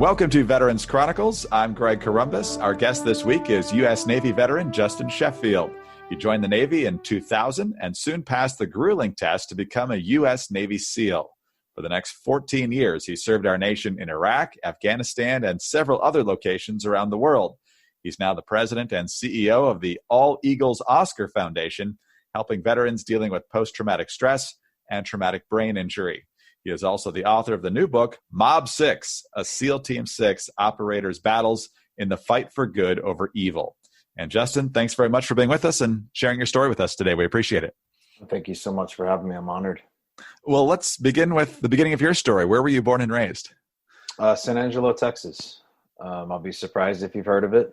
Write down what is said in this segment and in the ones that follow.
Welcome to Veterans Chronicles. I'm Greg Corombos. Our guest this week is U.S. Navy veteran Justin Sheffield. He joined the Navy in 2000 and soon passed the grueling test to become a U.S. Navy SEAL. For the next 14 years, he served our nation in Iraq, Afghanistan, and several other locations around the world. He's now the president and CEO of the All Eagles Oscar Foundation, helping veterans dealing with post-traumatic stress and traumatic brain injury. He is also the author of the new book, Mob 6, a SEAL Team 6 operator's battles in the fight for good over evil. And Justin, thanks very much for being with us and sharing your story with us today. We appreciate it. Thank you so much for having me. I'm honored. Well, let's begin with the beginning of your story. Where were you born and raised? San Angelo, Texas. I'll be surprised if you've heard of it.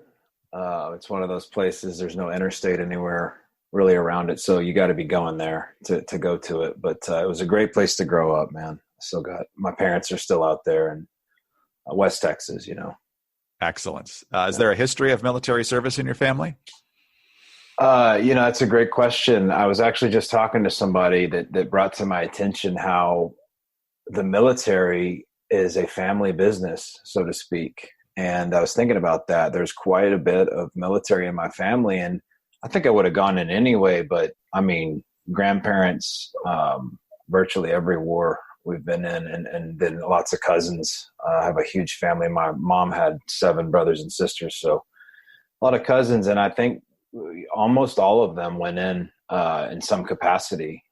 It's one of those places, there's no interstate anywhere really around it, so you got to be going there to go to it. But it was a great place to grow up, man. My parents are still out there in West Texas, Excellent. Is there a history of military service in your family? That's a great question. I was actually just talking to somebody that brought to my attention how the military is a family business, so to speak. And I was thinking about that. There's quite a bit of military in my family, and I think I would have gone in anyway, but I mean, grandparents, virtually every war we've been in, and then lots of cousins. I have a huge family. My mom had 7 brothers and sisters, so a lot of cousins, and I think almost all of them went in some capacity,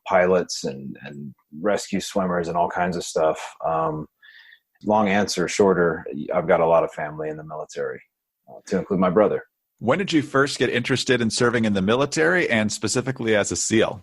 pilots and rescue swimmers and all kinds of stuff. Long answer, shorter, I've got a lot of family in the military, to include my brother. When did you first get interested in serving in the military and specifically as a SEAL?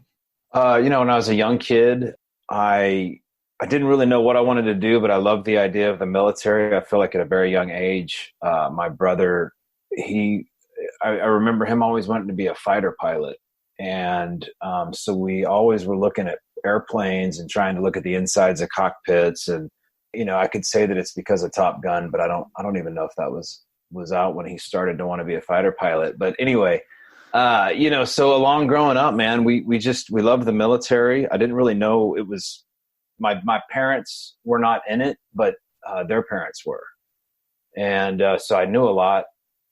When I was a young kid, I didn't really know what I wanted to do, but I loved the idea of the military. I feel like at a very young age, my brother, I remember him always wanting to be a fighter pilot. And so we always were looking at airplanes and trying to look at the insides of cockpits. And, I could say that it's because of Top Gun, but I don't even know if that was out when he started to want to be a fighter pilot. But anyway, so along growing up, man, we loved the military. I didn't really know it was my parents were not in it, but their parents were. And so I knew a lot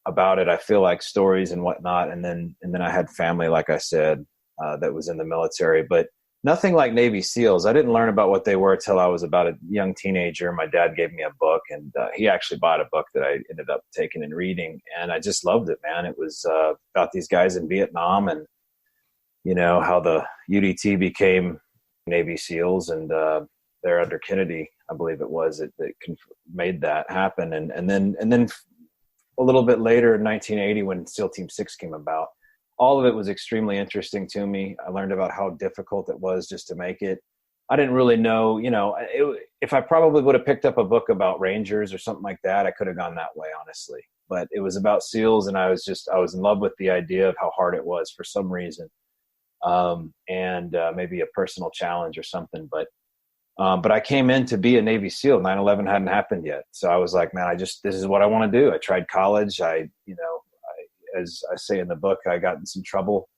about it. I feel like stories and whatnot. And then I had family, like I said, that was in the military, but nothing like Navy SEALs. I didn't learn about what they were till I was about a young teenager. My dad gave me a book, and he actually bought a book that I ended up taking and reading. And I just loved it, man. It was about these guys in Vietnam and, how the UDT became Navy SEALs, and they're under Kennedy, I believe it was, that made that happen. And then a little bit later in 1980, when SEAL Team 6 came about, all of it was extremely interesting to me. I learned about how difficult it was just to make it. I didn't really know, if I probably would have picked up a book about Rangers or something like that, I could have gone that way, honestly. But it was about SEALs, and I was in love with the idea of how hard it was for some reason. And maybe a personal challenge or something. But I came in to be a Navy SEAL. 9/11 hadn't happened yet. So I was like, man, this is what I want to do. I tried college. As I say in the book, I got in some trouble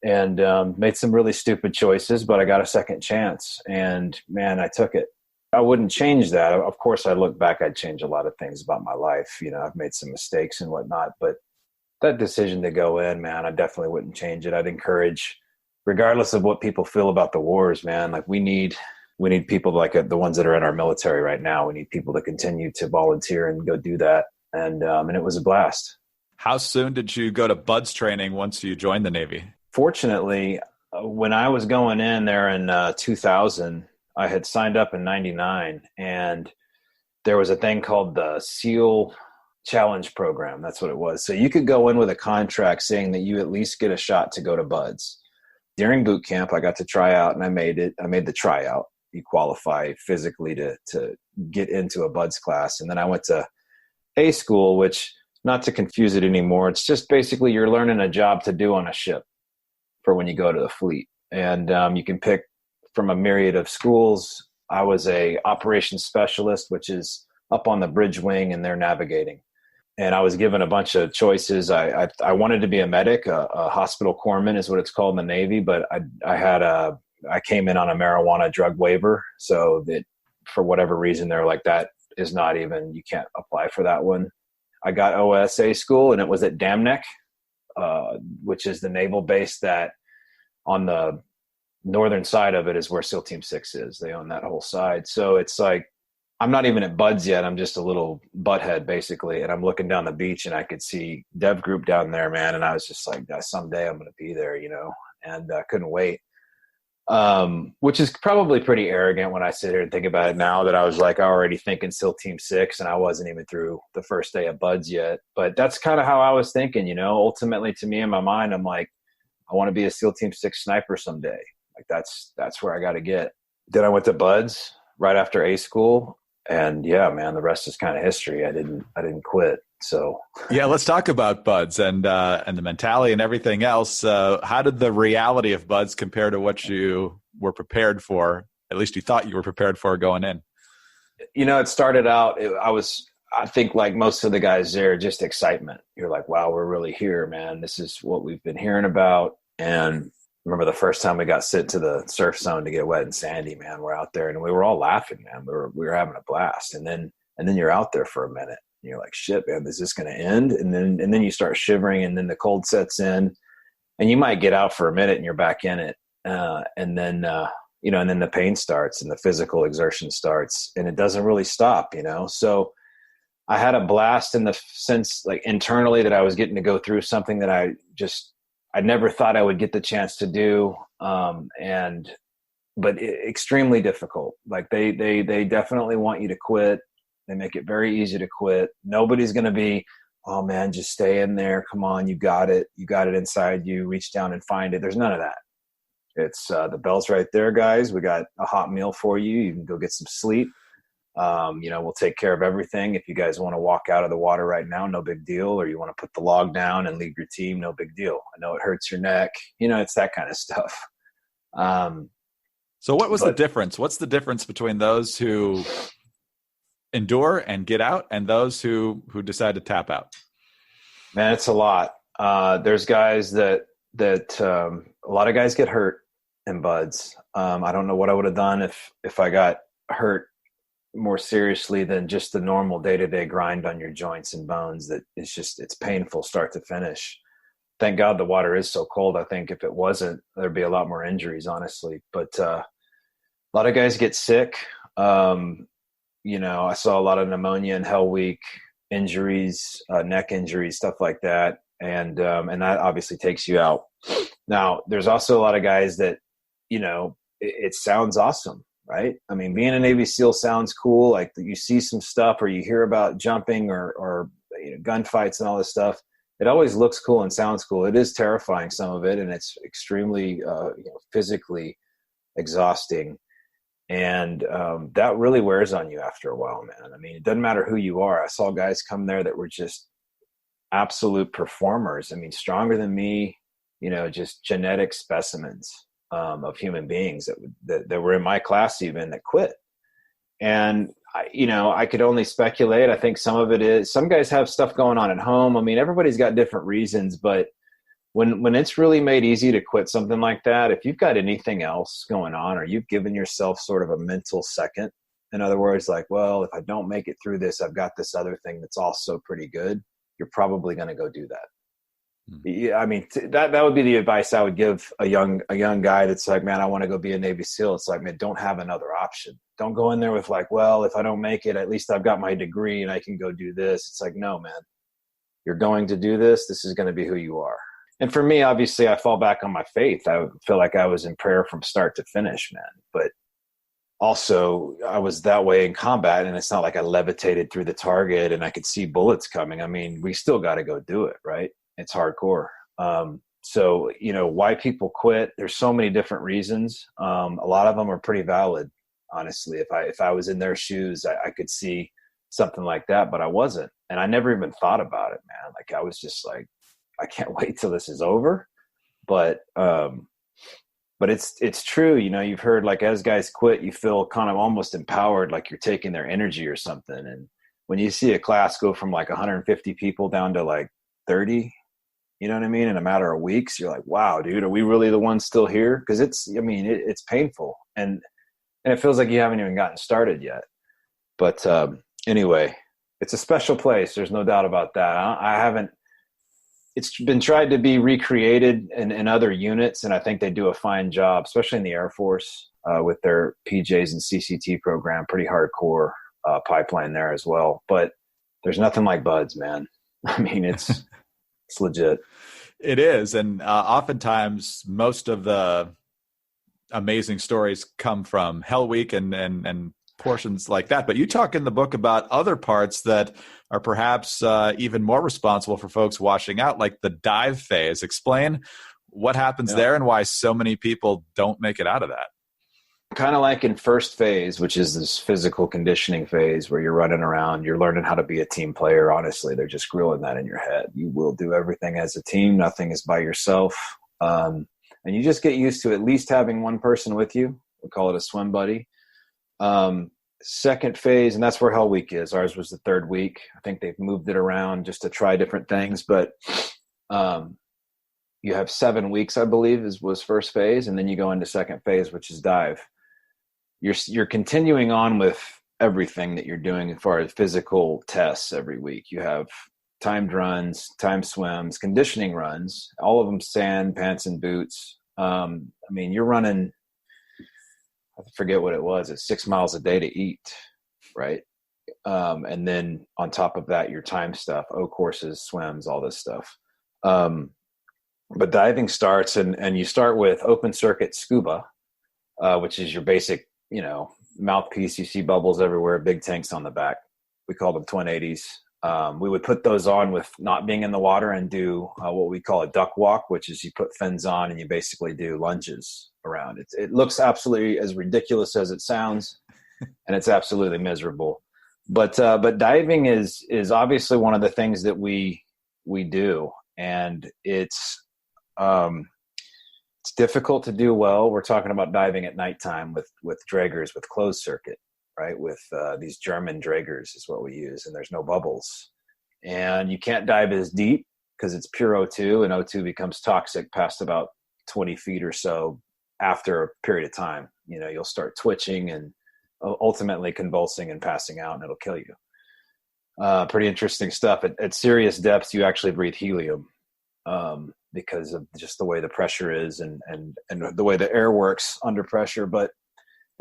and made some really stupid choices, but I got a second chance, and man, I took it. I wouldn't change that. Of course, I look back, I'd change a lot of things about my life. I've made some mistakes and whatnot, but that decision to go in, man, I definitely wouldn't change it. I'd encourage, regardless of what people feel about the wars, man, like we need people like the ones that are in our military right now. We need people to continue to volunteer and go do that. And it was a blast. How soon did you go to BUDS training once you joined the Navy? Fortunately, when I was going in there in 2000, I had signed up in 99, and there was a thing called the SEAL Challenge Program. That's what it was. So you could go in with a contract saying that you at least get a shot to go to BUDS. During boot camp, I got to try out, and I made it. I made the tryout. You qualify physically to get into a BUDS class. And then I went to A school, which, not to confuse it anymore, it's just basically you're learning a job to do on a ship for when you go to the fleet. And you can pick from a myriad of schools. I was a operations specialist, which is up on the bridge wing, and they're navigating. And I was given a bunch of choices. I wanted to be a medic, a hospital corpsman is what it's called in the Navy, but I came in on a marijuana drug waiver. So that for whatever reason, they're like, that is not even, you can't apply for that one. I got OSA school, and it was at Dam Neck, which is the naval base that on the northern side of it is where SEAL Team 6 is. They own that whole side. So it's like, I'm not even at Buds yet. I'm just a little butthead basically. And I'm looking down the beach and I could see Dev Group down there, man. And I was just like, someday I'm going to be there, and I couldn't wait. Which is probably pretty arrogant when I sit here and think about it now, that I was like already thinking SEAL Team 6 and I wasn't even through the first day of Buds yet. But that's kind of how I was thinking, ultimately to me in my mind, I'm like, I want to be a SEAL Team 6 sniper someday. Like that's where I got to get. Then I went to Buds right after A school, and yeah, man, the rest is kind of history. I didn't quit. So yeah, let's talk about Buds and the mentality and everything else. How did the reality of Buds compare to what you were prepared for? At least you thought you were prepared for going in. It started out. I think like most of the guys there, just excitement. You're like, wow, we're really here, man. This is what we've been hearing about. And remember the first time we got sent to the surf zone to get wet and sandy, man, we're out there and we were all laughing, man. We were having a blast. And then you're out there for a minute and you're like, shit, man, is this going to end? And then you start shivering, and then the cold sets in, and you might get out for a minute and you're back in it. And then the pain starts and the physical exertion starts, and it doesn't really stop, So I had a blast in the sense, like internally, that I was getting to go through something that I never thought I would get the chance to do. But extremely difficult. Like they definitely want you to quit. They make it very easy to quit. Nobody's going to be, oh man, just stay in there. Come on. You got it. You got it inside you. Reach down and find it. There's none of that. It's the bell's right there, guys. We got a hot meal for you. You can go get some sleep. We'll take care of everything. If you guys want to walk out of the water right now, no big deal. Or you want to put the log down and leave your team, no big deal. I know it hurts your neck. It's that kind of stuff. So what was the difference? What's the difference between those who endure and get out and those who decide to tap out? Man, it's a lot. There's guys that a lot of guys get hurt in Buds. I don't know what I would have done if I got hurt more seriously than just the normal day-to-day grind on your joints and bones. That it's painful start to finish. Thank God the water is so cold. I think if it wasn't, there'd be a lot more injuries, honestly. But a lot of guys get sick. I saw a lot of pneumonia and Hell Week injuries, neck injuries, stuff like that. And that obviously takes you out. Now, there's also a lot of guys that, it sounds awesome, right? I mean, being a Navy SEAL sounds cool. Like you see some stuff or you hear about jumping or gunfights and all this stuff. It always looks cool and sounds cool. It is terrifying, some of it, and it's extremely physically exhausting. And that really wears on you after a while, man. I mean, it doesn't matter who you are. I saw guys come there that were just absolute performers. I mean, stronger than me, just genetic specimens of human beings that were in my class even, that quit. And I could only speculate. I think some of it is, some guys have stuff going on at home. I mean, everybody's got different reasons, but when it's really made easy to quit something like that, if you've got anything else going on, or you've given yourself sort of a mental second, in other words, like, well, if I don't make it through this, I've got this other thing that's also pretty good, you're probably going to go do that. Yeah, I mean, that would be the advice I would give a young guy that's like, man, I want to go be a Navy SEAL. It's like, man, don't have another option. Don't go in there with like, well, if I don't make it, at least I've got my degree and I can go do this. It's like, no, man, you're going to do this. This is going to be who you are. And for me, obviously, I fall back on my faith. I feel like I was in prayer from start to finish, man. But also, I was that way in combat, and it's not like I levitated through the target and I could see bullets coming. I mean, we still got to go do it, right? It's hardcore. So, why people quit, there's so many different reasons. A lot of them are pretty valid, honestly. If I was in their shoes, I could see something like that, but I wasn't. And I never even thought about it, man. Like, I was just like, I can't wait till this is over. But it's true. You've heard, like, as guys quit, you feel kind of almost empowered, like you're taking their energy or something. And when you see a class go from like 150 people down to like 30, you know what I mean, in a matter of weeks, you're like, wow, dude, are we really the ones still here? Because it's painful, and it feels like you haven't even gotten started yet. But Anyway, it's a special place. There's no doubt about that. I haven't, it's been tried to be recreated in other units, and I think they do a fine job, especially in the Air Force with their PJs and CCT program. Pretty hardcore pipeline there as well. But there's nothing like buds, man. I mean, it's legit. It is, and oftentimes most of the amazing stories come from Hell Week and portions like that. But you talk in the book about other parts that are perhaps even more responsible for folks washing out, like the dive phase. Explain what happens there and why so many people don't make it out of that. Kind of like in first phase, which is this physical conditioning phase where you're running around, you're learning how to be a team player. Honestly, they're just grilling that in your head. You will do everything as a team. Nothing is by yourself. And you just get used to at least having one person with you. We call it a swim buddy. Second phase, and that's where Hell Week is. Ours was the third week. I think they've moved it around just to try different things, but you have 7 weeks, I believe, was first phase, and then you go into second phase, which is dive. You're continuing on with everything that you're doing as far as physical tests every week. You have timed runs, timed swims, conditioning runs, all of them sand, pants, and boots. I mean, you're running, I forget what it was, it's 6 miles a day to eat, right? And then on top of that, your time stuff, courses, swims, all this stuff. But diving starts, and you start with open circuit scuba, which is your basic, mouthpiece. You see bubbles everywhere, big tanks on the back. We call them twin 80s. We would put those on with not being in the water and do what we call a duck walk, which is you put fins on and you basically do lunges around. It looks absolutely as ridiculous as it sounds, and it's absolutely miserable. But diving is obviously one of the things that we do, and it's difficult to do well. We're talking about diving at nighttime with draggers, with closed circuit, right? With these German draggers is what we use, and there's no bubbles. And you can't dive as deep because it's pure O2, and O2 becomes toxic past about 20 feet or so after a period of time. You'll start twitching and ultimately convulsing and passing out, and it'll kill you. Pretty interesting stuff. At serious depths, you actually breathe helium. Because of just the way the pressure is and the way the air works under pressure. But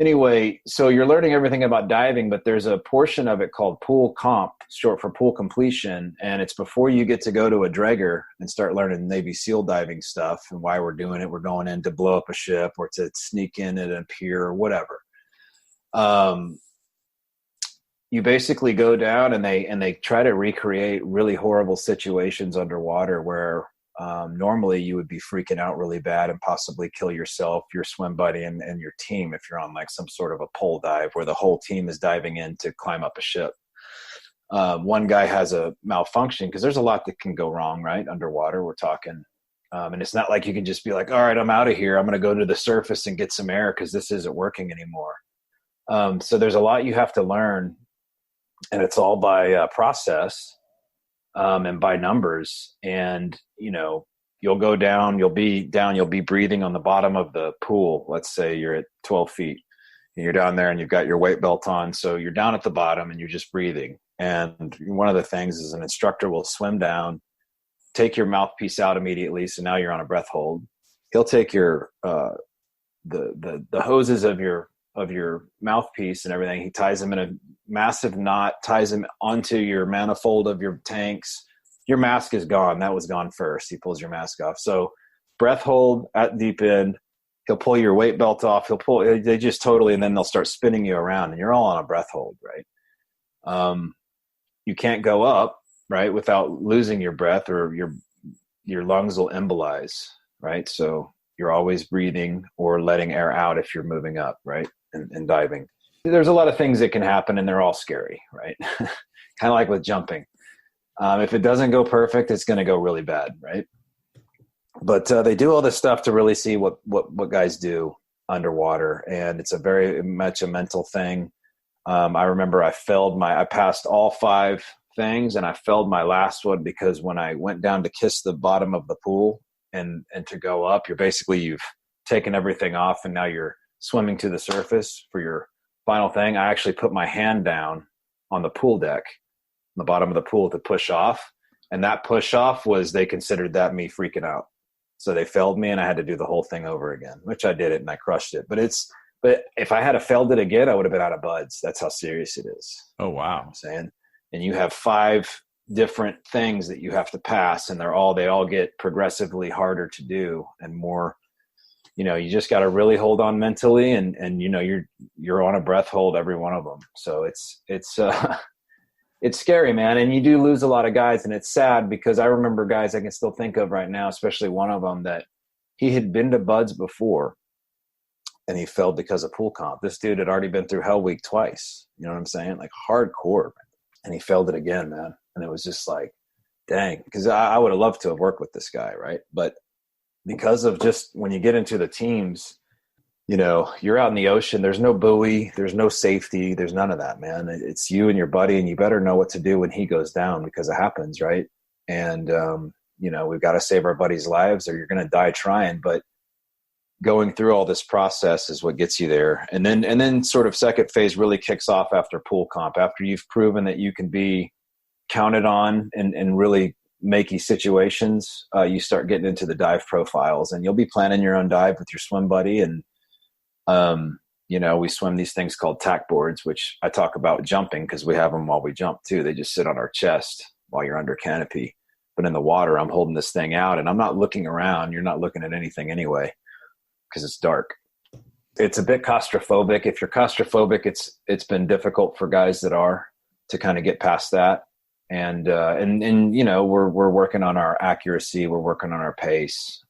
anyway, so you're learning everything about diving, but there's a portion of it called pool comp, short for pool completion. And it's before you get to go to a dragger and start learning Navy SEAL diving stuff and why we're doing it. We're going in to blow up a ship or to sneak in at a pier or whatever. You basically go down and they try to recreate really horrible situations underwater where normally you would be freaking out really bad and possibly kill yourself, your swim buddy, and your team if you're on like some sort of a pole dive where the whole team is diving in to climb up a ship. One guy has a malfunction because there's a lot that can go wrong, right? Underwater, we're talking. And it's not like you can just be like, all right, I'm out of here. I'm going to go to the surface and get some air because this isn't working anymore. So there's a lot you have to learn, and it's all by process. And by numbers, and you'll go down, you'll be breathing on the bottom of the pool. Let's say you're at 12 feet and you're down there and you've got your weight belt on. So you're down at the bottom and you're just breathing. And one of the things is an instructor will swim down, take your mouthpiece out immediately. So now you're on a breath hold. He'll take your, the hoses of your mouthpiece and everything. He ties them in a massive knot, ties them onto your manifold of your tanks. Your mask is gone. That was gone first. He pulls your mask off. So breath hold at deep end. He'll pull your weight belt off. They just totally, and then they'll start spinning you around and you're all on a breath hold, right? You can't go up, right, without losing your breath, or your lungs will embolize, right? So you're always breathing or letting air out if you're moving up, right? And diving. There's a lot of things that can happen, and they're all scary, right? Kind of like with jumping. If it doesn't go perfect, it's going to go really bad, right? But they do all this stuff to really see what guys do underwater, and it's a very much a mental thing. I remember I passed all 5 things, and I failed my last one because when I went down to kiss the bottom of the pool and to go up, you've taken everything off, and now you're swimming to the surface for your final thing. I actually put my hand down on the pool deck, on the bottom of the pool to push off. And that push off was, they considered that me freaking out. So they failed me and I had to do the whole thing over again, which I did it and I crushed it. But if I had failed it again, I would have been out of buds. That's how serious it is. Oh, wow. You know what I'm saying? And you have 5 different things that you have to pass, and they all get progressively harder to do and more, you just got to really hold on mentally and you're on a breath hold every one of them. So it's scary, man. And you do lose a lot of guys, and it's sad because I remember guys I can still think of right now, especially one of them that he had been to buds before and he failed because of pool comp. This dude had already been through Hell Week twice. You know what I'm saying? Like hardcore, man. And he failed it again, man. And it was just like, dang, because I would have loved to have worked with this guy, right? But because of just when you get into the teams, you're out in the ocean. There's no buoy. There's no safety. There's none of that, man. It's you and your buddy, and you better know what to do when he goes down, because it happens, right? And, we've got to save our buddies' lives or you're going to die trying. But going through all this process is what gets you there. And then sort of second phase really kicks off after pool comp, after you've proven that you can be counted on and really makey situations. You start getting into the dive profiles, and you'll be planning your own dive with your swim buddy. And, we swim these things called tack boards, which I talk about jumping because we have them while we jump too. They just sit on our chest while you're under canopy. But in the water, I'm holding this thing out and I'm not looking around. You're not looking at anything anyway, because it's dark. It's a bit claustrophobic. If you're claustrophobic, it's been difficult for guys that are to kind of get past that. And we're working on our accuracy. We're working on our pace.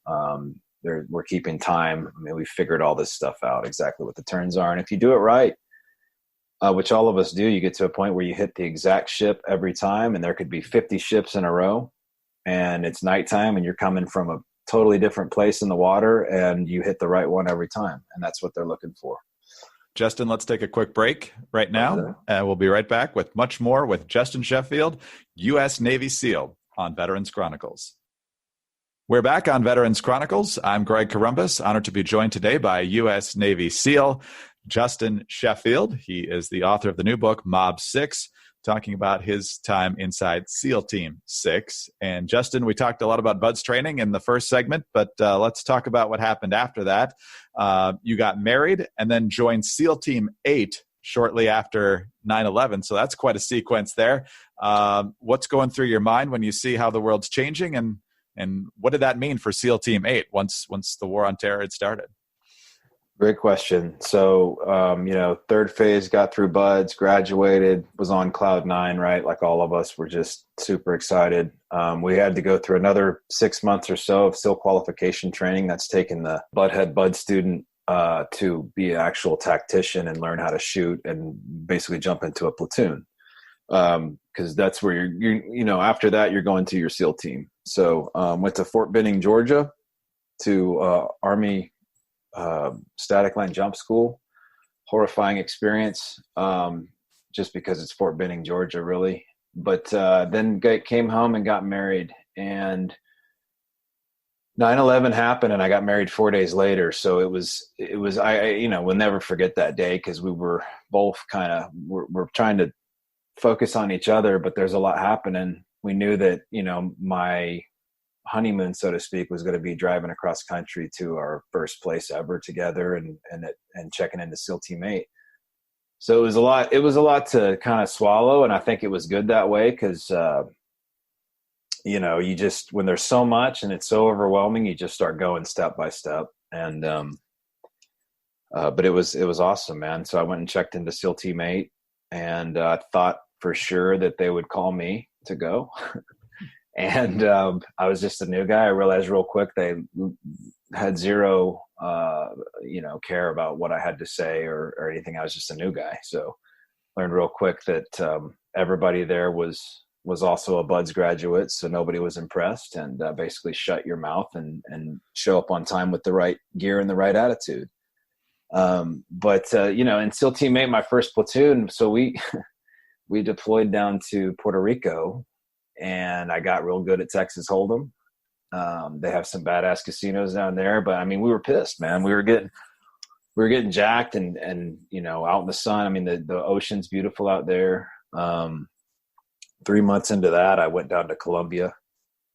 We're keeping time. I mean, we figured all this stuff out, exactly what the turns are. And if you do it right, which all of us do, you get to a point where you hit the exact ship every time, and there could be 50 ships in a row and it's nighttime and you're coming from a totally different place in the water and you hit the right one every time. And that's what they're looking for. Justin, let's take a quick break right now. We'll be right back with much more with Justin Sheffield, U.S. Navy SEAL, on Veterans Chronicles. We're back on Veterans Chronicles. I'm Greg Corumbus, honored to be joined today by U.S. Navy SEAL Justin Sheffield. He is the author of the new book, Mob 6, talking about his time inside SEAL Team 6. And Justin, we talked a lot about BUDS training in the first segment, but let's talk about what happened after that. You got married and then joined SEAL Team 8 shortly after 9/11. So that's quite a sequence there. What's going through your mind when you see how the world's changing, and what did that mean for SEAL Team 8 once the war on terror had started? Great question. So, third phase, got through BUDS, graduated, was on cloud 9, right? Like all of us, were just super excited. We had to go through another 6 months or so of SEAL qualification training. That's taken the BUD student to be an actual tactician and learn how to shoot and basically jump into a platoon. Because that's where after that, you're going to your SEAL team. So went to Fort Benning, Georgia, to Army static line jump school. Horrifying experience, just because it's Fort Benning, Georgia, really. But then came home and got married, and 9/11 happened, and I got married 4 days later. So it was we'll never forget that day, because we were both we're trying to focus on each other, but there's a lot happening. We knew that my honeymoon, so to speak, was going to be driving across country to our first place ever together and checking into SEAL Team 8. So it was a lot to kind of swallow. And I think it was good that way, because, you just, when there's so much and it's so overwhelming, you just start going step by step. And, but it was awesome, man. So I went and checked into SEAL Team 8, and I thought for sure that they would call me to go. And I was just a new guy. I realized real quick they had zero, care about what I had to say or anything. I was just a new guy. So learned real quick that everybody there was also a BUDS graduate, so nobody was impressed, and basically shut your mouth and show up on time with the right gear and the right attitude. But in SEAL Team 8, my first platoon, so we deployed down to Puerto Rico. And I got real good at Texas Hold'em. They have some badass casinos down there, but I mean, we were pissed, man. We were getting jacked and out in the sun. I mean, the ocean's beautiful out there. 3 months into that, I went down to Colombia.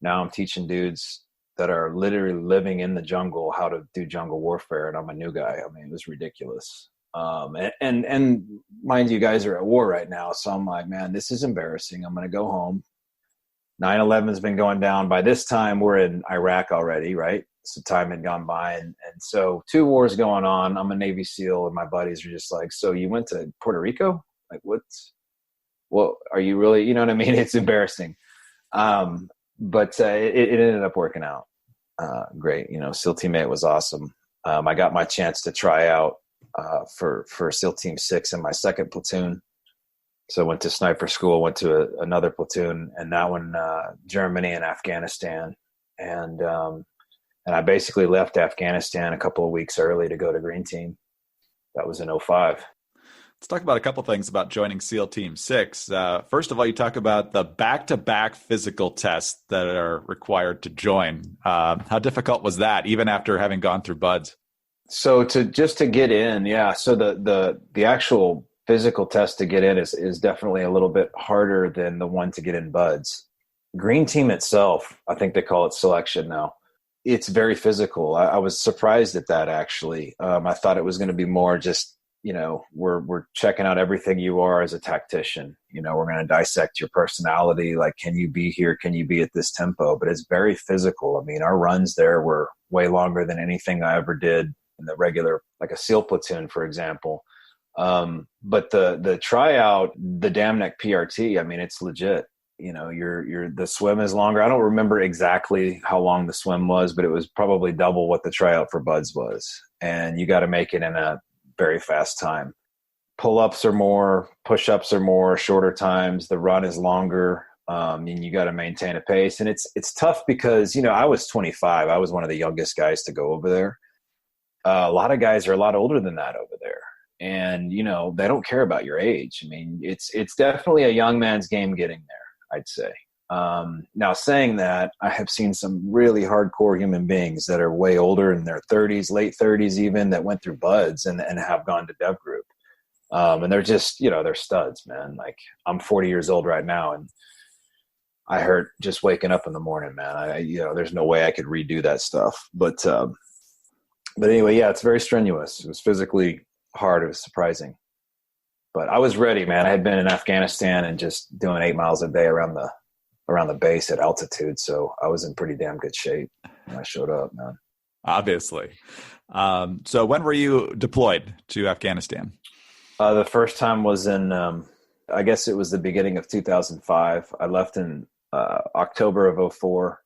Now I'm teaching dudes that are literally living in the jungle how to do jungle warfare, and I'm a new guy. I mean, it was ridiculous. And mind you, guys are at war right now, so I'm like, man, this is embarrassing. I'm going to go home. 9/11 has been going down. By this time, we're in Iraq already, right? So time had gone by, and so 2 wars going on. I'm a Navy SEAL, and my buddies are just like, so you went to Puerto Rico? Like, what are you really? You know what I mean? It's embarrassing. But it ended up working out great. You know, SEAL Team 8 was awesome. I got my chance to try out for SEAL Team 6 in my second platoon. So I went to sniper school, went to another platoon, and that one, Germany and Afghanistan. And I basically left Afghanistan a couple of weeks early to go to Green Team. That was in 2005. Let's talk about a couple things about joining SEAL Team 6. First of all, you talk about the back-to-back physical tests that are required to join. How difficult was that, even after having gone through BUD/S? So to get in, yeah. So the actual physical test to get in is definitely a little bit harder than the one to get in BUD/S. Green Team itself, I think they call it selection now. It's very physical. I was surprised at that, actually. I thought it was going to be more just, you know, we're checking out everything you are as a tactician. You know, we're going to dissect your personality. Like, can you be here? Can you be at this tempo? But it's very physical. I mean, our runs there were way longer than anything I ever did in the regular, like a SEAL platoon, for example. But the tryout, the Dam Neck PRT, I mean, it's legit. You know, the swim is longer. I don't remember exactly how long the swim was, but it was probably double what the tryout for BUD/S was. And you got to make it in a very fast time. Pull-ups are more, push-ups are more, shorter times. The run is longer. And you got to maintain a pace. And it's tough because, you know, I was 25. I was one of the youngest guys to go over there. A lot of guys are a lot older than that over there. And, you know, they don't care about your age. I mean, it's definitely a young man's game getting there, I'd say. Now, saying that, I have seen some really hardcore human beings that are way older, in their 30s, late 30s even, that went through BUD/S and have gone to Dev Group. And they're just, you know, they're studs, man. Like, I'm 40 years old right now, and I hurt just waking up in the morning, man. You know, there's no way I could redo that stuff. But anyway, yeah, it's very strenuous. It was physically hard. It was surprising. But I was ready, man. I had been in Afghanistan and just doing 8 miles a day around the base at altitude. So I was in pretty damn good shape when I showed up, man. Obviously. So when were you deployed to Afghanistan? The first time was in, I guess it was the beginning of 2005. I left in October of 2004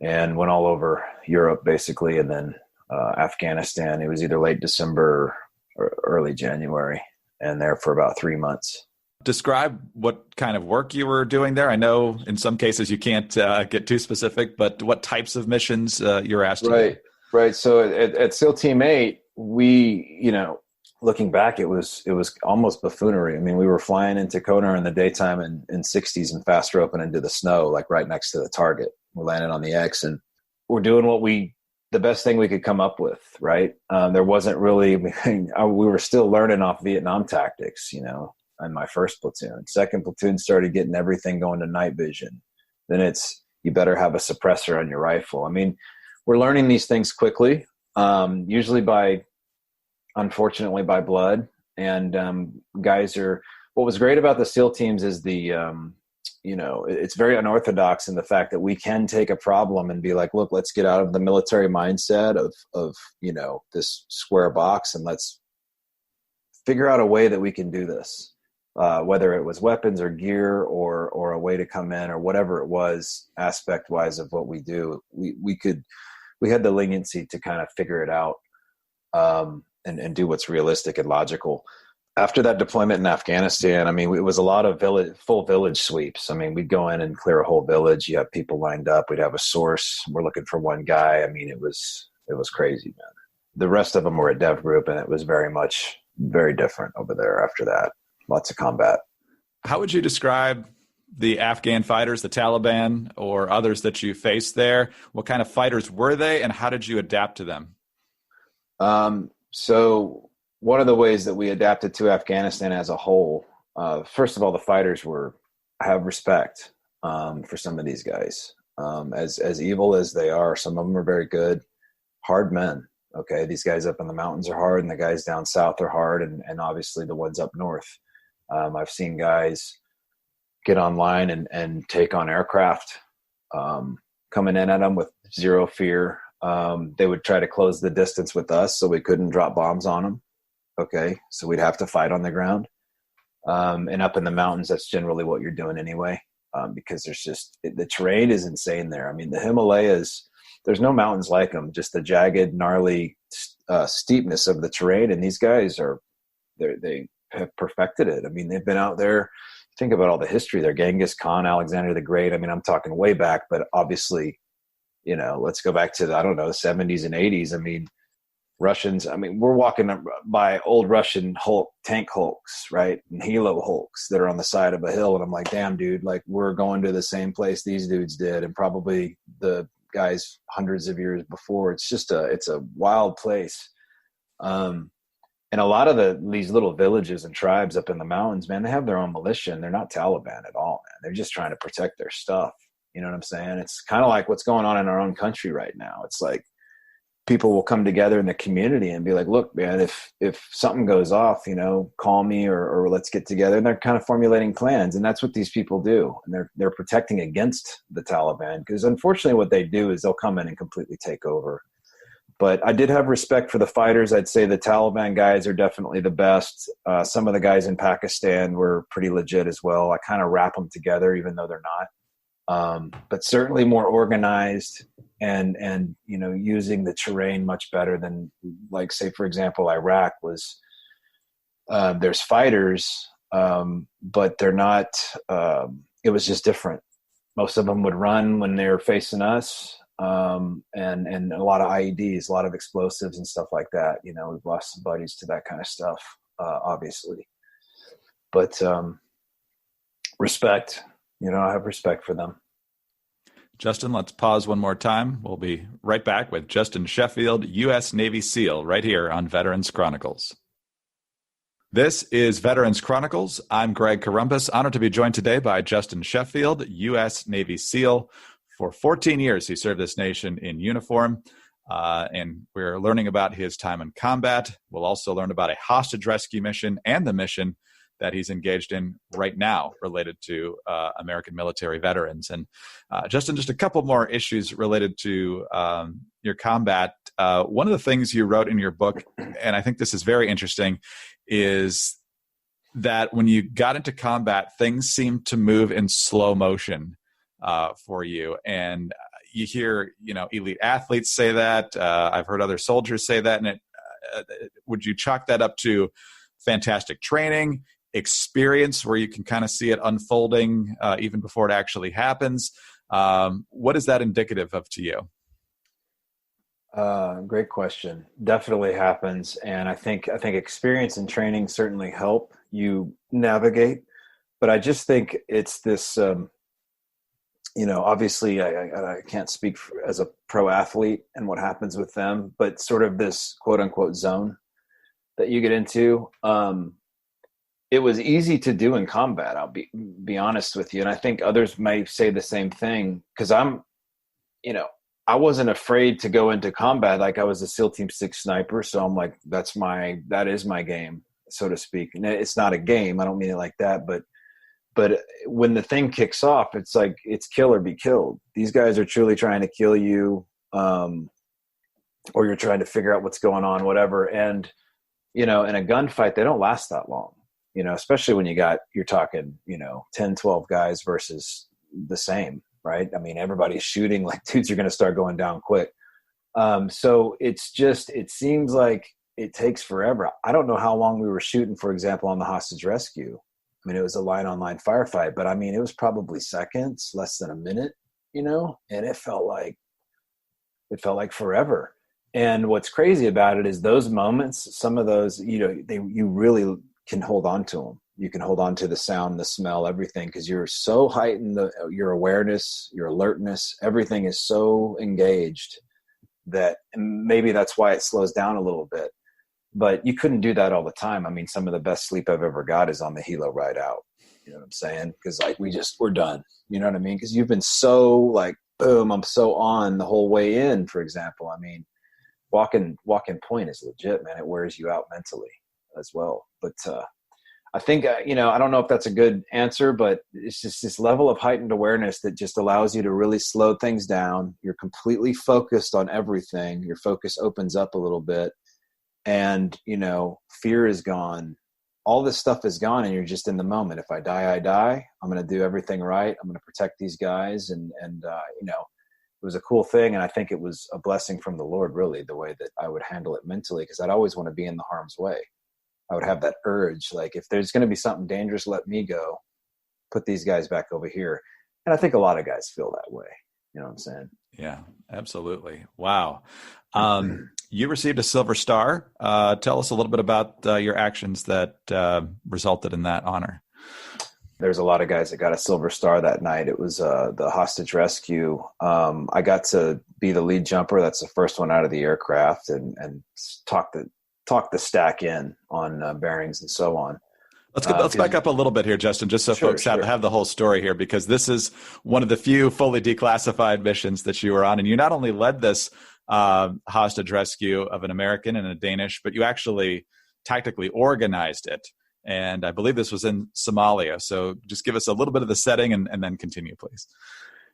and went all over Europe, basically. And then Afghanistan, it was either late December or early January, and there for about 3 months. Describe what kind of work you were doing there. I know in some cases you can't get too specific, but what types of missions you're asked to do? Right. So at SEAL Team 8, we, you know, looking back, it was almost buffoonery. I mean, we were flying into Kona in the daytime in 60s and fast roping into the snow, like right next to the target. We're landing on the X, and we're doing the best thing we could come up with, right? There wasn't really, we were still learning off Vietnam tactics, you know, in my first platoon. Second platoon started getting everything going to night vision. Then it's, you better have a suppressor on your rifle. I mean, we're learning these things quickly, usually unfortunately by blood. And what was great about the SEAL teams is you know, it's very unorthodox in the fact that we can take a problem and be like, look, let's get out of the military mindset of, you know, this square box, and let's figure out a way that we can do this, whether it was weapons or gear or a way to come in or whatever it was aspect wise of what we do. We had the leniency to kind of figure it out and do what's realistic and logical. After that deployment in Afghanistan, I mean, it was a lot of full village sweeps. I mean, we'd go in and clear a whole village. You have people lined up. We'd have a source. We're looking for one guy. I mean, it was crazy, man. The rest of them were at Dev Group, and it was very different over there after that. Lots of combat. How would you describe the Afghan fighters, the Taliban, or others that you faced there? What kind of fighters were they, and how did you adapt to them? So one of the ways that we adapted to Afghanistan as a whole First of all, the fighters I have respect for some of these guys. As evil as they are, some of them are very good, hard men. Okay, these guys up in the mountains are hard, and the guys down south are hard, and obviously the ones up north. I've seen guys get online and take on aircraft, coming in at them with zero fear. They would try to close the distance with us so we couldn't drop bombs on them. Okay, so we'd have to fight on the ground. And up in the mountains, that's generally what you're doing anyway, because the terrain is insane there. I mean, the Himalayas, there's no mountains like them, just the jagged, gnarly steepness of the terrain. And these guys they have perfected it. I mean, they've been out there. Think about all the history there. Genghis Khan, Alexander the Great. I mean, I'm talking way back, but obviously, let's go back to the 70s and 80s. I mean, Russians, we're walking by old Russian tank hulks, right? And helo hulks that are on the side of a hill. And I'm like, damn, dude, like we're going to the same place these dudes did. And probably the guys hundreds of years before. It's a wild place. And a lot of these little villages and tribes up in the mountains, man, they have their own militia, and they're not Taliban at all, man. They're just trying to protect their stuff. You know what I'm saying? It's kind of like what's going on in our own country right now. It's like people will come together in the community and be like, look, man, if something goes off, call me or let's get together. And they're kind of formulating plans. And that's what these people do. And they're protecting against the Taliban, because unfortunately what they do is they'll come in and completely take over. But I did have respect for the fighters. I'd say the Taliban guys are definitely the best. Some of the guys in Pakistan were pretty legit as well. I kind of wrap them together, even though they're not. But certainly more organized and using the terrain much better than, like, say, for example, Iraq was. There's fighters, but they're not. It was just different. Most of them would run when they were facing us. And a lot of IEDs, a lot of explosives and stuff like that. We've lost some buddies to that kind of stuff, obviously. But respect, I have respect for them. Justin, let's pause one more time. We'll be right back with Justin Sheffield, U.S. Navy SEAL, right here on Veterans Chronicles. This is Veterans Chronicles. I'm Greg Corombos, honored to be joined today by Justin Sheffield, U.S. Navy SEAL. For 14 years, he served this nation in uniform, and we're learning about his time in combat. We'll also learn about a hostage rescue mission and the mission that he's engaged in right now related to American military veterans. And Justin, just a couple more issues related to your combat. One of the things you wrote in your book, and I think this is very interesting, is that when you got into combat, things seemed to move in slow motion for you. And you hear, elite athletes say that. I've heard other soldiers say that. And would you chalk that up to fantastic training, experience, where you can kind of see it unfolding even before it actually happens? What is that indicative of to you? Great question. Definitely happens. And I think experience and training certainly help you navigate. But I just think it's this, obviously I can't speak as a pro athlete and what happens with them, but sort of this quote unquote zone that you get into. It was easy to do in combat. I'll be honest with you. And I think others may say the same thing, because I wasn't afraid to go into combat. Like, I was a SEAL Team 6 sniper. So I'm like, that is my game, so to speak. And it's not a game. I don't mean it like that, but when the thing kicks off, it's like, it's kill or be killed. These guys are truly trying to kill you, or you're trying to figure out what's going on, whatever. And, in a gunfight, they don't last that long, especially when you're talking, 10, 12 guys versus the same, right? I mean, everybody's shooting, like, dudes are going to start going down quick. So it seems like it takes forever. I don't know how long we were shooting, for example, on the hostage rescue. I mean, it was a line-on-line firefight, but I mean, it was probably seconds, less than a minute, and it felt like forever. And what's crazy about it is those moments, some of those, you really can hold on to them. You can hold on to the sound, the smell, everything, because you're so heightened, your awareness, your alertness, everything is so engaged that maybe that's why it slows down a little bit. But you couldn't do that all the time. I mean, some of the best sleep I've ever got is on the helo ride out. You know what I'm saying? Because like we're done. You know what I mean? Because you've been so like, boom, I'm so on the whole way in, for example. I mean, walking point is legit, man. It wears you out mentally as well. But I think, I don't know if that's a good answer, but it's just this level of heightened awareness that just allows you to really slow things down. You're completely focused on everything. Your focus opens up a little bit, and, fear is gone. All this stuff is gone, and you're just in the moment. If I die, I die. I'm going to do everything right. I'm going to protect these guys. And it was a cool thing. And I think it was a blessing from the Lord, really, the way that I would handle it mentally, because I'd always want to be in the harm's way. I would have that urge, like, if there's going to be something dangerous, let me go, put these guys back over here. And I think a lot of guys feel that way. You know what I'm saying? Yeah, absolutely. Wow. You received a Silver Star. Tell us a little bit about your actions that resulted in that honor. There's a lot of guys that got a Silver Star that night. It was the hostage rescue. I got to be the lead jumper. That's the first one out of the aircraft, and talk the stack in on bearings and so on. Let's back up a little bit here, Justin, just so folks have the whole story here, because this is one of the few fully declassified missions that you were on. And you not only led this hostage rescue of an American and a Danish, but you actually tactically organized it. And I believe this was in Somalia. So just give us a little bit of the setting and then continue, please.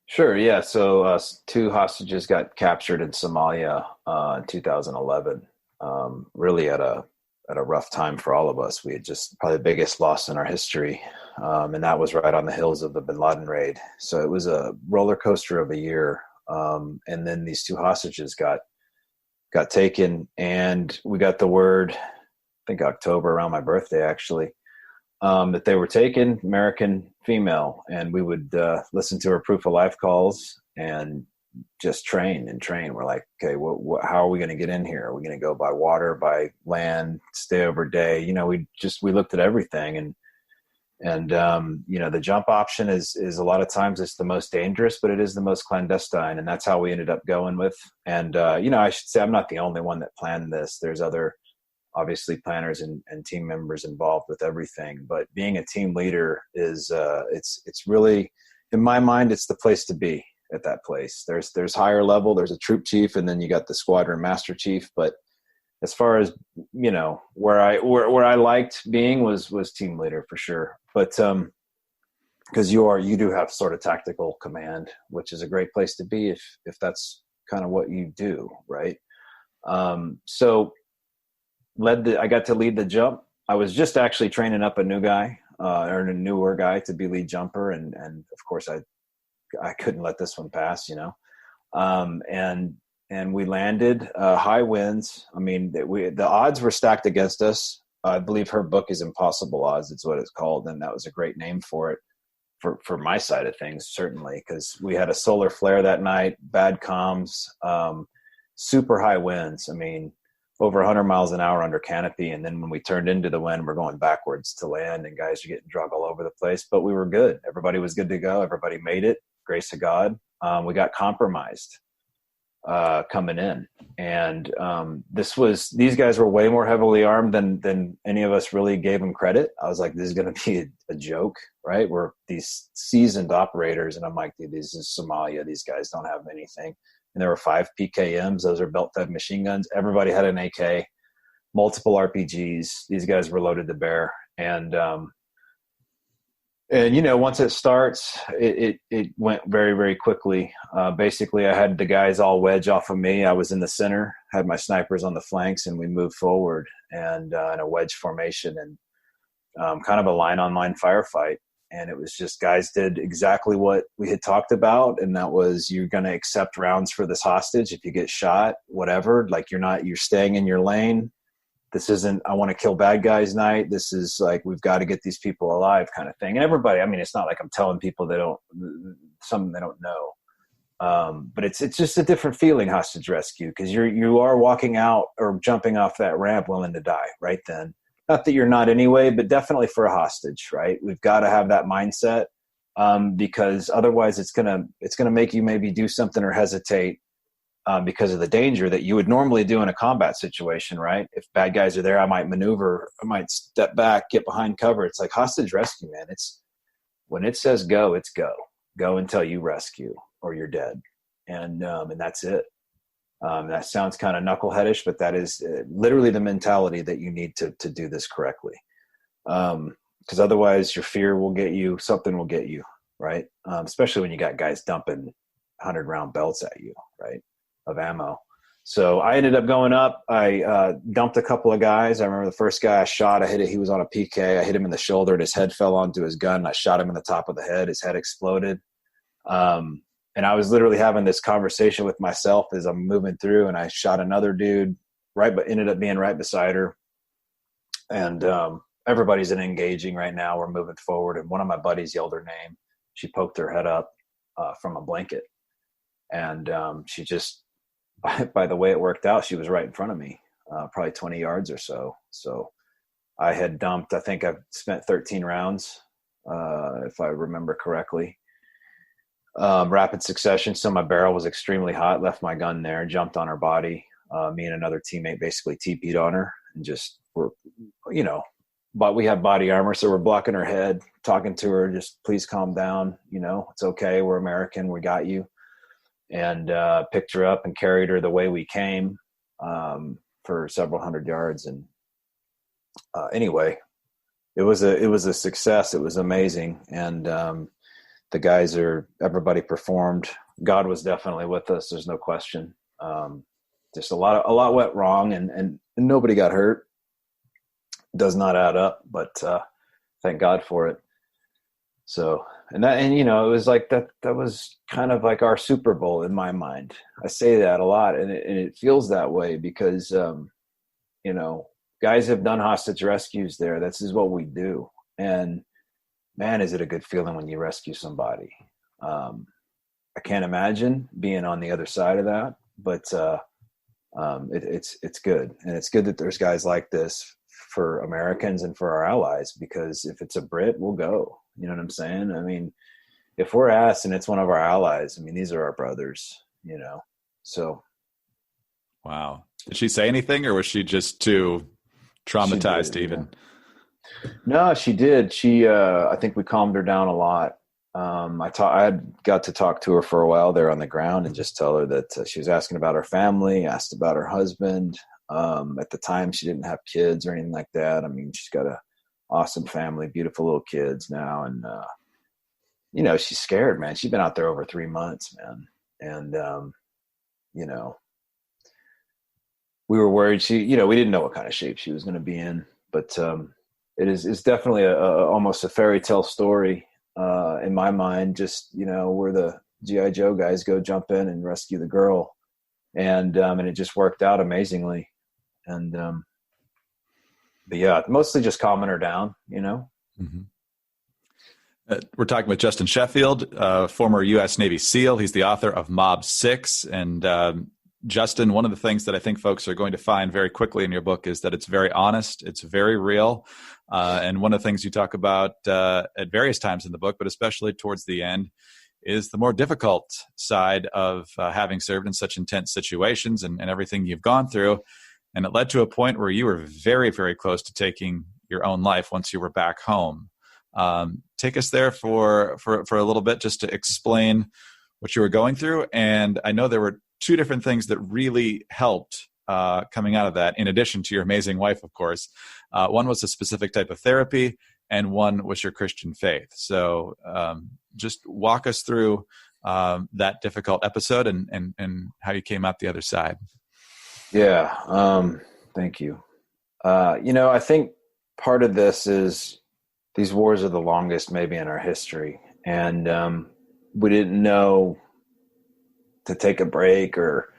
Sure. Yeah. So 2 hostages got captured in Somalia in 2011. Really at a rough time for all of us. We had just probably the biggest loss in our history. And that was right on the heels of the Bin Laden raid. So it was a roller coaster of a year. And then these 2 hostages got taken, and we got the word, I think October, around my birthday, actually, that they were taken, American female. And we would listen to her proof of life calls and just train. We're like, okay, how are we going to get in here? Are we going to go by water, by land, stay over day? We looked at everything, and the jump option is a lot of times it's the most dangerous, but it is the most clandestine. And that's how we ended up going with. And, I should say I'm not the only one that planned this. There's other, obviously, planners and team members involved with everything. But being a team leader is, it's really, in my mind, it's the place to be. At that place, there's higher level, there's a troop chief, and then you got the squadron master chief. But as far as where I liked being was team leader for sure. But because you do have sort of tactical command, which is a great place to be if that's kind of what you do, right? So I got to lead the jump. I was just actually training up a new guy or a newer guy to be lead jumper, and of course I couldn't let this one pass, and we landed high winds. I mean, the odds were stacked against us. I believe her book is Impossible Odds. It's what it's called. And that was a great name for it for my side of things, certainly, because we had a solar flare that night, bad comms, super high winds. I mean, over 100 miles an hour under canopy. And then when we turned into the wind, we're going backwards to land, and guys are getting drug all over the place, but we were good. Everybody was good to go. Everybody made it. Grace of God. We got compromised coming in. And these guys were way more heavily armed than any of us really gave them credit. I was like, this is going to be a joke, right? We're these seasoned operators. And I'm like, dude, this is Somalia. These guys don't have anything. And there were 5 PKMs. Those are belt-fed machine guns. Everybody had an AK, multiple RPGs. These guys were loaded to bear. And once it starts, it went very, very quickly. Basically, I had the guys all wedge off of me. I was in the center, had my snipers on the flanks, and we moved forward and in a wedge formation and kind of a line-on-line firefight. And it was just guys did exactly what we had talked about, and that was you're going to accept rounds for this hostage. If you get shot, whatever, like you're staying in your lane. This isn't, I want to kill bad guys night. This is like, we've got to get these people alive kind of thing. And everybody, I mean, it's not like I'm telling people something they don't know. But it's just a different feeling, hostage rescue, because you are walking out or jumping off that ramp willing to die right then. Not that you're not anyway, but definitely for a hostage, right? We've got to have that mindset because otherwise it's gonna make you maybe do something or hesitate because of the danger that you would normally do in a combat situation, right? If bad guys are there, I might maneuver, I might step back, get behind cover. It's like hostage rescue, man. It's when it says go, it's go. Go until you rescue or you're dead. And that's it. That sounds kind of knuckleheadish, but that is literally the mentality that you need to do this correctly. Because otherwise your fear will get you, something will get you, right? Especially when you got guys dumping 100-round belts at you, right, of ammo. So I ended up going up. I dumped a couple of guys. I remember the first guy I shot, I hit it. He was on a PK. I hit him in the shoulder and his head fell onto his gun. I shot him in the top of the head. His head exploded. And I was literally having this conversation with myself as I'm moving through, and I shot another dude but ended up being right beside her. And everybody's engaging right now. We're moving forward. And one of my buddies yelled her name. She poked her head up from a blanket. And she just, by the way it worked out, she was right in front of me, probably 20 yards or so. So I had dumped, I think I've spent 13 rounds, if I remember correctly. Rapid succession. So my barrel was extremely hot, left my gun there, jumped on her body. Me and another teammate basically TP'd on her and just were, but we have body armor. So we're blocking her head, talking to her, just please calm down. It's okay. We're American. We got you. And picked her up and carried her the way we came for several hundred yards. And anyway, it was a success. It was amazing. And the guys everybody performed. God was definitely with us. There's no question. Just a lot went wrong and nobody got hurt. Does not add up, but thank God for it. So, it was like that was kind of like our Super Bowl in my mind. I say that a lot and it feels that way because, guys have done hostage rescues there. This is what we do. And man, is it a good feeling when you rescue somebody. I can't imagine being on the other side of that, but it's good. And it's good that there's guys like this for Americans and for our allies, because if it's a Brit, we'll go. You know what I'm saying? I mean, if we're asked and it's one of our allies, I mean, these are our brothers, so. Wow. Did she say anything or was she just too traumatized even? No, she did. She, I think we calmed her down a lot. I had got to talk to her for a while there on the ground and just tell her that she was asking about her family, asked about her husband. At the time she didn't have kids or anything like that. I mean, she's got a awesome family, beautiful little kids now. And, she's scared, man. She's been out there over 3 months, man. And, we were worried we didn't know what kind of shape she was going to be in, but, it's definitely almost a fairy tale story, in my mind, just, where the G.I. Joe guys go jump in and rescue the girl. And it just worked out amazingly. And, but yeah, mostly just calming her down, Mm-hmm. We're talking with Justin Sheffield, former U.S. Navy SEAL. He's the author of Mob 6. And Justin, one of the things that I think folks are going to find very quickly in your book is that it's very honest. It's very real. And one of the things you talk about at various times in the book, but especially towards the end, is the more difficult side of having served in such intense situations and everything you've gone through. And it led to a point where you were very, very close to taking your own life once you were back home. Take us there for a little bit just to explain what you were going through. And I know there were two different things that really helped coming out of that, in addition to your amazing wife, of course. One was a specific type of therapy, and one was your Christian faith. So just walk us through that difficult episode and how you came out the other side. Yeah. Thank you. I think part of this is these wars are the longest maybe in our history. And we didn't know to take a break or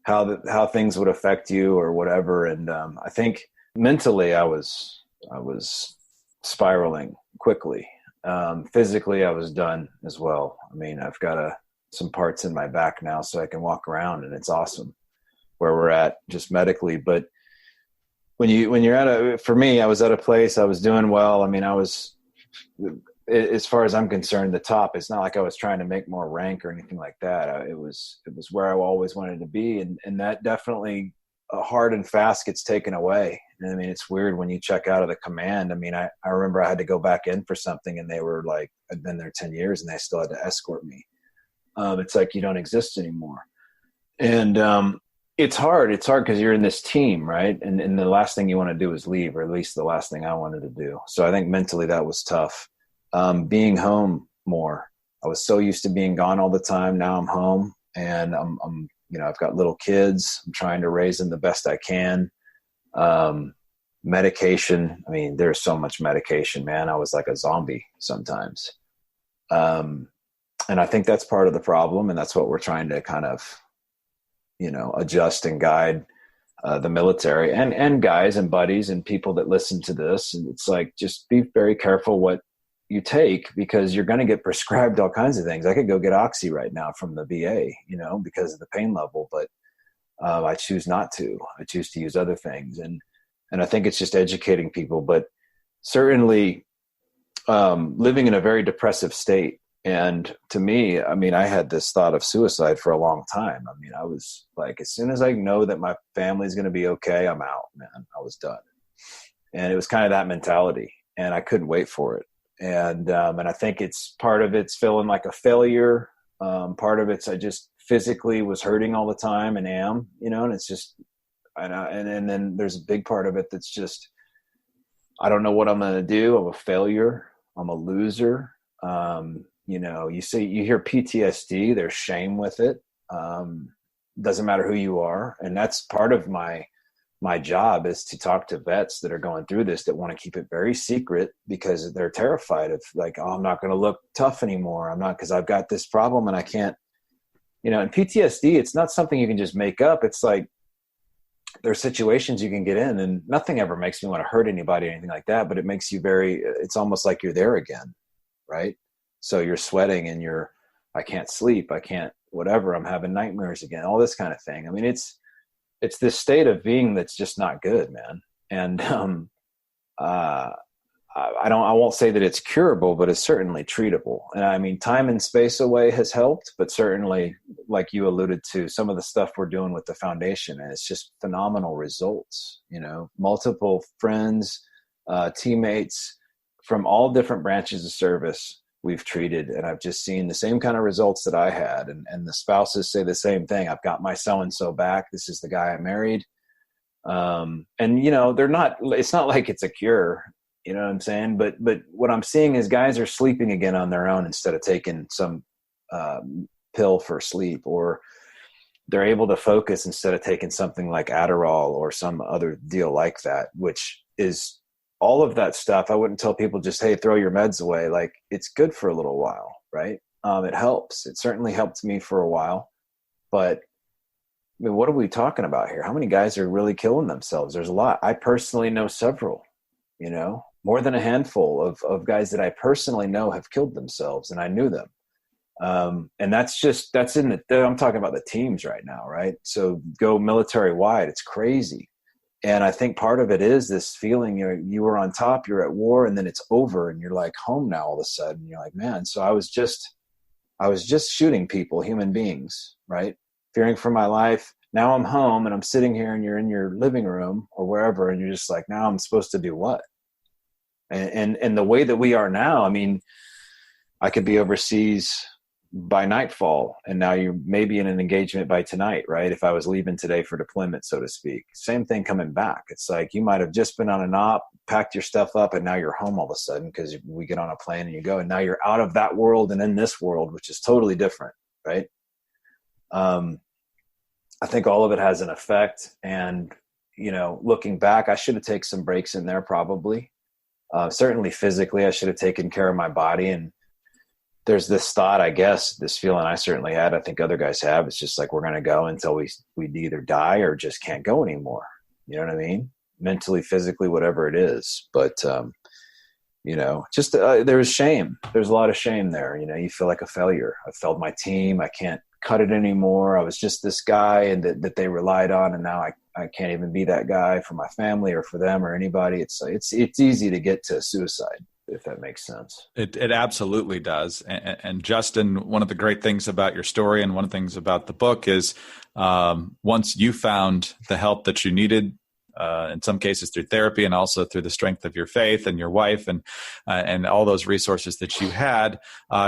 how things would affect you or whatever. And I think mentally I was spiraling quickly. Physically I was done as well. I mean, I've got some parts in my back now so I can walk around, and it's awesome where we're at just medically. But when you're for me, I was at a place, I was doing well. I mean, as far as I'm concerned, the top, it's not like I was trying to make more rank or anything like that. It was where I always wanted to be. And that definitely hard and fast gets taken away. And I mean, it's weird when you check out of the command. I mean, I remember I had to go back in for something and they were like, I'd been there 10 years and they still had to escort me. It's like, you don't exist anymore. And, it's hard because you're in this team, right? And the last thing you want to do is leave, or at least the last thing I wanted to do. So I think mentally that was tough. Being home more. I was so used to being gone all the time. Now I'm home and I'm I've got little kids. I'm trying to raise them the best I can. Medication. I mean, there's so much medication, man. I was like a zombie sometimes. And I think that's part of the problem. And that's what we're trying to kind of, adjust and guide the military and guys and buddies and people that listen to this. And it's like, just be very careful what you take, because you're going to get prescribed all kinds of things. I could go get Oxy right now from the VA, because of the pain level, but I choose not to. I choose to use other things. And I think it's just educating people, but certainly living in a very depressive state. And to me, I mean, I had this thought of suicide for a long time. I mean, I was like, as soon as I know that my family's going to be okay, I'm out, man. I was done. And it was kind of that mentality, and I couldn't wait for it. And I think it's part of it's feeling like a failure. Part of it's I just physically was hurting all the time and am, and it's just, and then there's a big part of it that's just, I don't know what I'm going to do. I'm a failure. I'm a loser. You hear PTSD, there's shame with it. Doesn't matter who you are. And that's part of my job, is to talk to vets that are going through this, that want to keep it very secret because they're terrified of like, oh, I'm not going to look tough anymore. I'm not, because I've got this problem and I can't, and PTSD, it's not something you can just make up. It's like, there are situations you can get in, and nothing ever makes me want to hurt anybody or anything like that, but it makes you it's almost like you're there again. Right. So you're sweating and I can't sleep. I can't, whatever. I'm having nightmares again, all this kind of thing. I mean, it's this state of being that's just not good, man. And, I won't say that it's curable, but it's certainly treatable. And I mean, time and space away has helped, but certainly, like you alluded to, some of the stuff we're doing with the foundation, and it's just phenomenal results, multiple friends, teammates from all different branches of service we've treated. And I've just seen the same kind of results that I had. And the spouses say the same thing. I've got my so-and-so back. This is the guy I married. And it's not like it's a cure, you know what I'm saying? But what I'm seeing is guys are sleeping again on their own instead of taking some pill for sleep, or they're able to focus instead of taking something like Adderall or some other deal like that, which is all of that stuff. I wouldn't tell people just, hey, throw your meds away. Like, it's good for a little while, right? It helps. It certainly helped me for a while, but I mean, what are we talking about here? How many guys are really killing themselves? There's a lot. I personally know several, more than a handful of guys that I personally know have killed themselves, and I knew them. And I'm talking about the teams right now, right? So go military wide, it's crazy. And I think part of it is this feeling, you were on top, you're at war, and then it's over and you're like home now all of a sudden. You're like, man, so I was just shooting people, human beings, right? Fearing for my life. Now I'm home and I'm sitting here and you're in your living room or wherever, and you're just like, now I'm supposed to do what? And the way that we are now, I mean, I could be overseas by nightfall, and now you're maybe in an engagement by tonight, right? If I was leaving today for deployment, so to speak, same thing coming back. It's like, you might've just been on an op, packed your stuff up, and now you're home all of a sudden because we get on a plane and you go, and now you're out of that world and in this world, which is totally different. Right. I think all of it has an effect, and, looking back, I should have taken some breaks in there probably. Certainly physically, I should have taken care of my body. And there's this thought, I guess, this feeling I certainly had, I think other guys have. It's just like, we're going to go until we either die or just can't go anymore. You know what I mean? Mentally, physically, whatever it is. But, there was shame. There's a lot of shame there. You feel like a failure. I failed my team. I can't cut it anymore. I was just this guy and that they relied on. And now I can't even be that guy for my family or for them or anybody. It's easy to get to suicide. if that makes sense. It absolutely does. And Justin, one of the great things about your story and one of the things about the book is once you found the help that you needed, in some cases through therapy and also through the strength of your faith and your wife and all those resources that you had,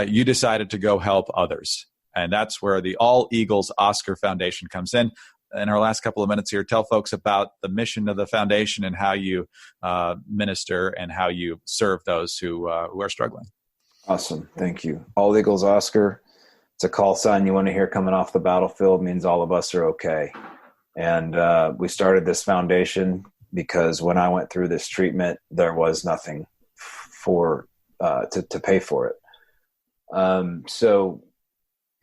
you decided to go help others. And that's where the All Eagles Oscar Foundation comes in. In our last couple of minutes here, tell folks about the mission of the foundation and how you minister and how you serve those who are struggling. Awesome. Thank you. All Eagles Oscar. It's a call sign you want to hear coming off the battlefield. Means all of us are okay. And we started this foundation because when I went through this treatment, there was nothing for to pay for it. So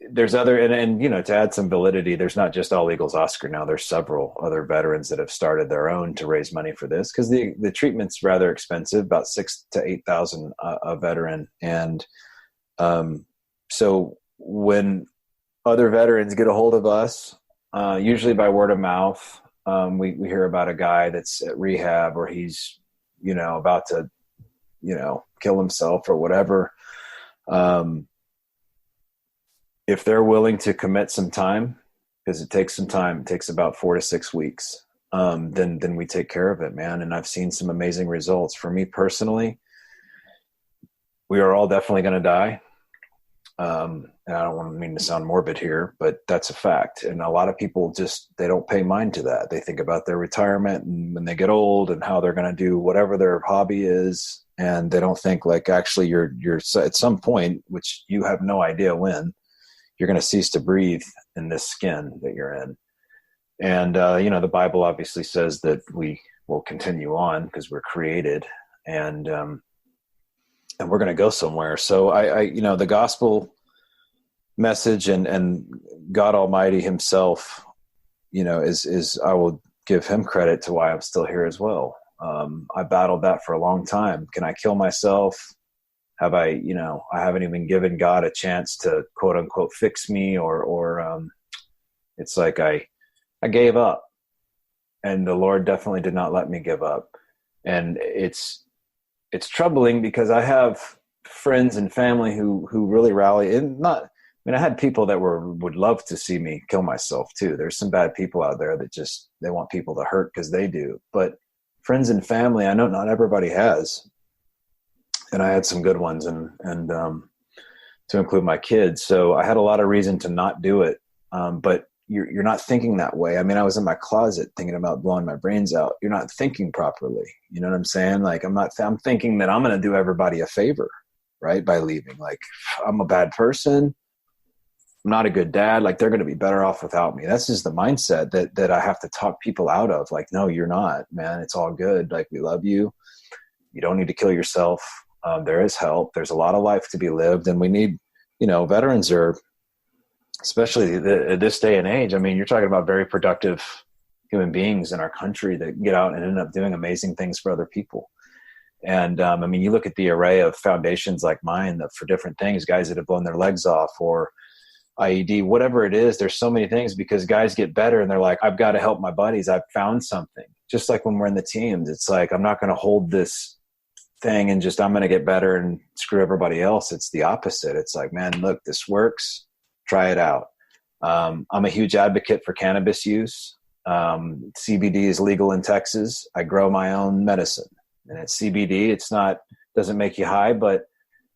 there's other, and to add some validity, there's not just All Eagles Oscar now. There's several other veterans that have started their own to raise money for this because the treatment's rather expensive, about $6,000 to $8,000 a veteran. And so when other veterans get a hold of us, usually by word of mouth, we hear about a guy that's at rehab or he's about to kill himself or whatever. If they're willing to commit some time, because it takes some time, it takes about 4 to 6 weeks, then we take care of it, man. And I've seen some amazing results. For me personally, we are all definitely going to die. And I don't want to mean to sound morbid here, but that's a fact. And a lot of people they don't pay mind to that. They think about their retirement and when they get old and how they're going to do whatever their hobby is. And they don't think like, actually you're at some point, which you have no idea when, you're going to cease to breathe in this skin that you're in. And, the Bible obviously says that we will continue on because we're created and we're going to go somewhere. So I the gospel message and God Almighty himself, is I will give him credit to why I'm still here as well. I battled that for a long time. Can I kill myself? Have I haven't even given God a chance to quote unquote fix me or it's like I gave up and the Lord definitely did not let me give up. And it's troubling because I have friends and family who really rally and I had people that would love to see me kill myself too. There's some bad people out there that they want people to hurt because they do, but friends and family, I know not everybody has. And I had some good ones and to include my kids. So I had a lot of reason to not do it. But you're not thinking that way. I mean, I was in my closet thinking about blowing my brains out. You're not thinking properly. You know what I'm saying? Like I'm thinking that I'm going to do everybody a favor, right? By leaving, like I'm a bad person. I'm not a good dad. Like they're going to be better off without me. That's just the mindset that I have to talk people out of. Like, no, you're not, man. It's all good. Like we love you. You don't need to kill yourself. There is help. There's a lot of life to be lived. And we need, veterans are, especially this day and age. I mean, you're talking about very productive human beings in our country that get out and end up doing amazing things for other people. And you look at the array of foundations like mine that for different things, guys that have blown their legs off or IED, whatever it is, there's so many things because guys get better and they're like, I've got to help my buddies. I've found something. Just like when we're in the teams, it's like, I'm not going to hold this thing and I'm going to get better and screw everybody else. It's the opposite. It's like, man, look, this works. Try it out. I'm a huge advocate for cannabis use. CBD is legal in Texas. I grow my own medicine and it's CBD. Doesn't make you high, but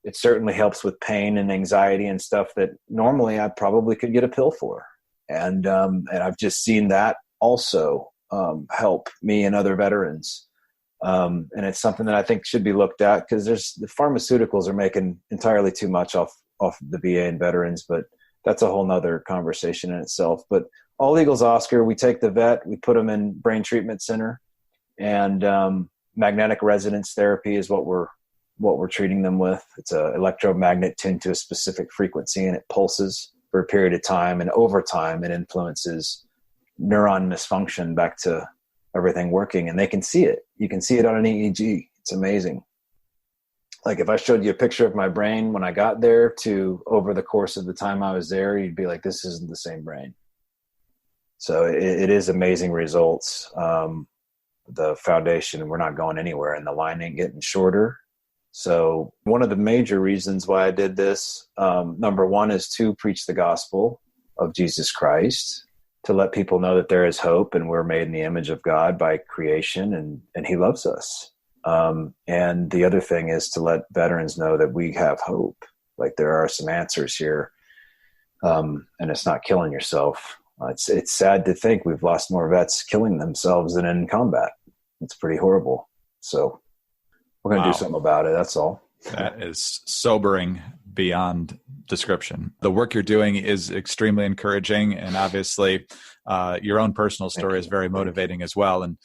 it certainly helps with pain and anxiety and stuff that normally I probably could get a pill for. And I've just seen that also help me and other veterans. And it's something that I think should be looked at because the pharmaceuticals are making entirely too much off the VA and veterans, but that's a whole nother conversation in itself. But All Eagles Oscar, we take the vet, we put them in brain treatment center, and magnetic resonance therapy is what we're treating them with. It's a electromagnet tuned to a specific frequency, and it pulses for a period of time, and over time it influences neuron misfunction back to everything working, and they can see it. You can see it on an EEG. It's amazing. Like if I showed you a picture of my brain when I got there to over the course of the time I was there, you'd be like, this isn't the same brain. So it is amazing results. The foundation, we're not going anywhere, and the line ain't getting shorter. So one of the major reasons why I did this, number one, is to preach the gospel of Jesus Christ, to let people know that there is hope and we're made in the image of God by creation, and he loves us. And the other thing is to let veterans know that we have hope. Like there are some answers here, and it's not killing yourself. It's sad to think we've lost more vets killing themselves than in combat. It's pretty horrible. So we're going to do something about it. That's all. That is sobering beyond description. The work you're doing is extremely encouraging, and obviously your own personal story is very motivating as well. And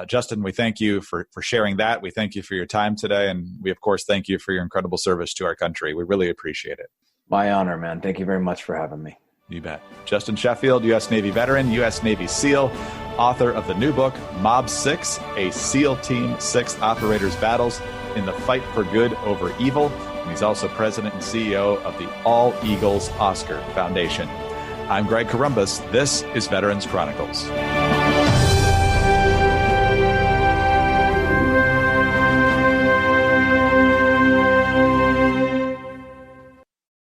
Justin, we thank you for sharing that. We thank you for your time today, and we, of course, thank you for your incredible service to our country. We really appreciate it. My honor, man. Thank you very much for having me. You bet. Justin Sheffield, U.S. Navy veteran, U.S. Navy SEAL, author of the new book, Mob 6, A SEAL Team 6 Operators Battles in the Fight for Good Over Evil. And he's also president and CEO of the All Eagles Oscar Foundation. I'm Greg Corombos. This is Veterans Chronicles.